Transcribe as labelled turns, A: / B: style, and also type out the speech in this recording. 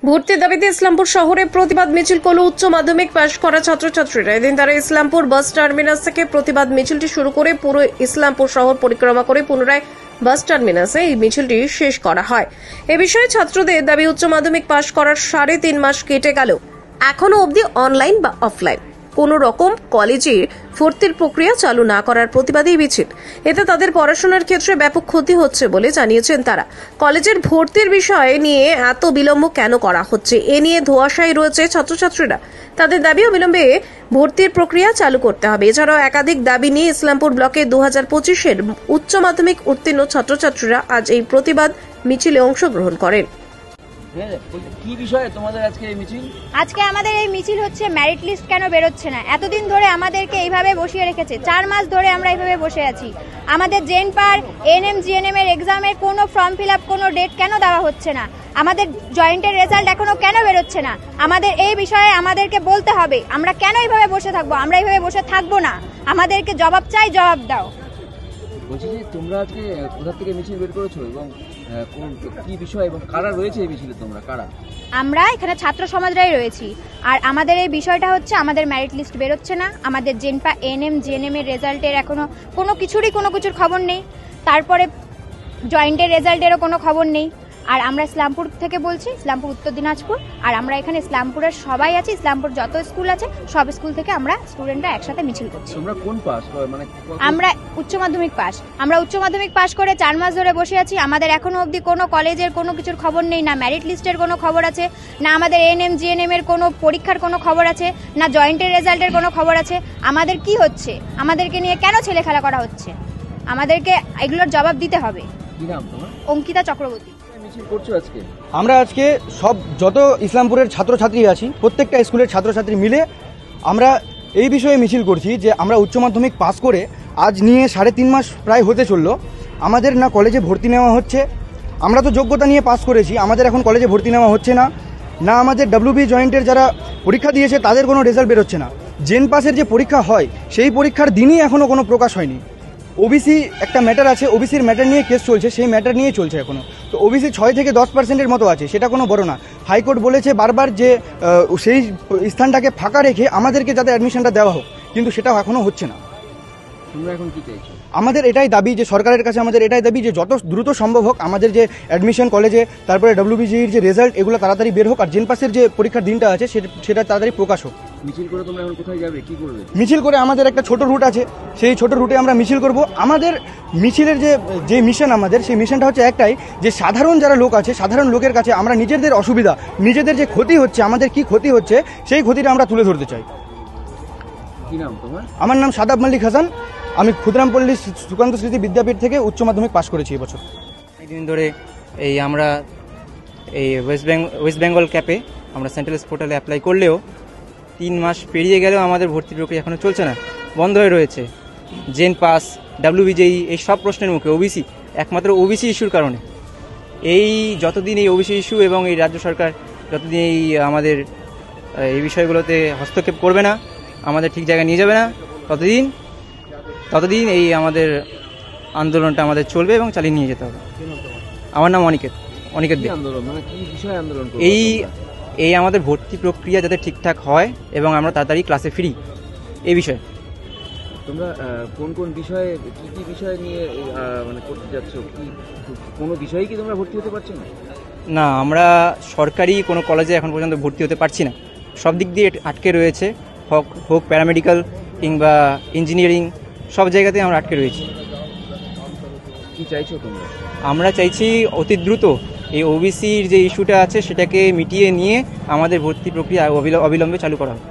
A: ভর্তির দাবিতে ইসলামপুর শহরে প্রতিবাদ মিছিল করল উচ্চ মাধ্যমিক পাশ করা ছাত্রছাত্রীরা। এদিন তারা ইসলামপুর বাস টার্মিনাস থেকে প্রতিবাদ মিছিলটি শুরু করে পুরো ইসলামপুর শহর পরিক্রমা করে পুনরায় বাস টার্মিনাসে এই মিছিলটি শেষ করা হয়। এ বিষয়ে ছাত্রদের দাবি, উচ্চ মাধ্যমিক পাশ করার 3.5 মাস কেটে গেল, এখনো অবধি অনলাইন বা অফলাইন কোন রকম কলেজে ভর্তির প্রক্রিয়া চালু না করার প্রতিবাদী মিছিল। এতে তাদের পড়াশোনার ক্ষেত্রে ব্যাপক ক্ষতি হচ্ছে বলে জানিয়েছেন তারা। কলেজের ভর্তির বিষয় নিয়ে এত বিলম্ব কেন করা হচ্ছে, এ নিয়ে ধোঁয়াশায় রয়েছে ছাত্রছাত্রীরা। তাদের দাবি, অবিলম্বে ভর্তির প্রক্রিয়া চালু করতে হবে। এছাড়াও একাধিক দাবি নিয়ে ইসলামপুর ব্লকে 2025-এর উচ্চ মাধ্যমিক উত্তীর্ণ ছাত্রছাত্রীরা আজ এই প্রতিবাদ মিছিলে অংশগ্রহণ করেন।
B: কি বিষয়ে তোমাদের আজকে এই মিছিল?
C: আজকে আমাদের এই মিছিল হচ্ছে মেরিট লিস্ট কেন বেরোচ্ছে না। এতদিন ধরে আমাদেরকে এইভাবে বসিয়ে রেখেছে, 4 মাস ধরে আমরা এইভাবে বসে আছি। আমাদের জেনপার এনএম জিএনএম এর এক্সামের কোনো ফর্ম ফিল আপ, কোনো ডেট কেন দেওয়া হচ্ছে না। আমাদের জয়েন্টের রেজাল্ট এখনো কেন বেরোচ্ছে না। আমাদের এই বিষয়ে আমাদেরকে বলতে হবে। আমরা কেন এইভাবে বসে থাকবো? আমরা এইভাবে বসে থাকবো না, আমাদেরকে জবাব চাই, জবাব দাও।
B: বলছি যে তোমরা আজকে কোথা থেকে মিছিল বের করেছো এবং কি বিষয় এবং কারা রয়েছে এই মিছিলে? তোমরা কারা?
C: আমরা এখানে ছাত্র সমাজরাই রয়েছি। আর আমাদের এই বিষয়টা হচ্ছে আমাদের মেরিট লিস্ট বেরোচ্ছে না, আমাদের জেনপা এনএম জিএনএম এর রেজাল্টের এখনো কোনো কিছুর খবর নেই। তারপরে জয়েন্টের রেজাল্টেরও কোনো খবর নেই। আর আমরা ইসলামপুর থেকে বলছি, ইসলামপুর উত্তর দিনাজপুর। আর আমরা এখানে ইসলামপুরের সবাই আছি, ইসলামপুর যত স্কুল আছে সব স্কুল থেকে আমরা স্টুডেন্টরা একসাথে মিছিল করছি।
B: তোমরা কোন পাস? মানে
C: আমরা উচ্চ মাধ্যমিক পাস। আমরা উচ্চ মাধ্যমিক পাস করে 4 মাস ধরে বসে আছি। আমাদের এখনো অবধি কোনো কলেজের কোনো কিছুর খবর নেই, না মেরিট লিস্টের কোনো খবর আছে, না আমাদের এনএম জিএনএম এর কোনো পরীক্ষার কোনো খবর আছে, না জয়েন্টের রেজাল্টের কোনো খবর আছে। আমাদের কি হচ্ছে? আমাদেরকে নিয়ে কেন ছেলে খেলা করা হচ্ছে? আমাদেরকে এগুলোর জবাব দিতে হবে।
B: কি নাম তোমার?
C: অঙ্কিতা চক্রবর্তী।
D: আমরা আজকে সব যত ইসলামপুরের ছাত্রছাত্রী আছি, প্রত্যেকটা স্কুলের ছাত্রছাত্রী মিলে আমরা এই বিষয়ে মিছিল করছি যে আমরা উচ্চ মাধ্যমিক পাস করে আজ নিয়ে 3.5 মাস প্রায় হতে চললো, আমাদের না কলেজে ভর্তি নেওয়া হচ্ছে। আমরা তো যোগ্যতা নিয়ে পাস করেছি, আমাদের এখন কলেজে ভর্তি নেওয়া হচ্ছে না। না আমাদের ডাব্লিউবি জয়েন্টের যারা পরীক্ষা দিয়েছে তাদের কোনো রেজাল্ট বেরোচ্ছে না। জেন পাসের যে পরীক্ষা হয় সেই পরীক্ষার দিনই এখনও কোনো প্রকাশ হয়নি। ওবিসি একটা ম্যাটার আছে, ওবিসির ম্যাটার নিয়ে কেস চলছে, সেই ম্যাটার নিয়ে চলছে এখনও। তো ওবিসি 6 থেকে 10% মতো আছে, সেটা কোনো বড় না। হাইকোর্ট বলেছে বারবার যে সেই স্থানটাকে ফাঁকা রেখে আমাদেরকে যাতে অ্যাডমিশনটা দেওয়া হোক, কিন্তু সেটাও এখনও হচ্ছে না।
B: তোমরা এখন কি চাইছো? আমাদের
D: এটাই দাবি যে সরকারের কাছে আমাদের এটাই দাবি যে যত দ্রুত সম্ভব হোক আমাদের যে অ্যাডমিশন কলেজে, তারপরে ডাব্লিউবিজির যে রেজাল্ট, এগুলো তাড়াতাড়ি বের হোক, আর জেন পাসের যে পরীক্ষার দিনটা আছে সেটা তাড়াতাড়ি প্রকাশ হোক।
B: মিছিল করে তোমরা এখন কোথায় যাবে, কি করবে?
D: মিছিল করে আমাদের একটা ছোট রুট আছে, সেই ছোট রুটে আমরা মিছিল করব। আমাদের মিছিলের যে মিশন, আমাদের সেই মিশনটা হচ্ছে একটাই, যে সাধারণ যারা লোক আছে, সাধারণ লোকের কাছে আমরা নিজেদের অসুবিধা, নিজেদের যে ক্ষতি হচ্ছে, আমাদের কি ক্ষতি হচ্ছে, সেই ক্ষতিটা আমরা তুলে ধরতে চাই।
B: কি নাম তোমার?
D: আমার নাম সাদাব মালিক হাসান। আমি ক্ষুদিরামপল্লী সুকান্ত স্মৃতি বিদ্যাপীঠ থেকে উচ্চ মাধ্যমিক পাশ করেছি এবছর।
E: দিন ধরে আমরা ওয়েস্ট বেঙ্গল ক্যাপে আমরা সেন্ট্রাল পোর্টালে অ্যাপ্লাই করলেও 3 মাস পেরিয়ে গেলেও আমাদের ভর্তি প্রক্রিয়া এখনও চলছে না, বন্ধ হয়ে রয়েছে। জেন পাস, ডাব্লিউবিজেই, এই সব প্রশ্নের মুখে ওবিসি, একমাত্র ওবিসি ইস্যুর কারণে যতদিন এই ওবিসি ইস্যু এবং এই রাজ্য সরকার যতদিন আমাদের এই বিষয়গুলোতে হস্তক্ষেপ করবে না, আমাদের ঠিক জায়গায় নিয়ে যাবে না, ততদিন আমাদের আন্দোলনটা আমাদের চলবে এবং চালিয়ে নিয়ে যেতে হবে। আমার নাম অনিকেত দে। আমাদের ভর্তি প্রক্রিয়া যাতে ঠিকঠাক হয় এবং আমরা তাড়াতাড়ি ক্লাসে ফিরি, এই বিষয়ে।
B: তোমরা কোন বিষয়ে, কি বিষয় নিয়ে মানে করতে যাচ্ছ? কোনো বিষয়ে কি তোমরা ভর্তি হতে পারছো না?
E: না, আমরা সরকারি কোনো কলেজে এখন পর্যন্ত ভর্তি হতে পারছি না, সব দিক দিয়ে আটকে রয়েছে। হোক প্যারামেডিক্যাল কিংবা ইঞ্জিনিয়ারিং, সব জায়গাতেই আমরা আটকে রয়েছি।
B: কি চাইছো তোমরা?
E: আমরা চাইছি অতি দ্রুত এই ওবিসির যে ইস্যুটা আছে সেটাকে মিটিয়ে নিয়ে আমাদের ভর্তি প্রক্রিয়া অবিলম্বে চালু করা হোক।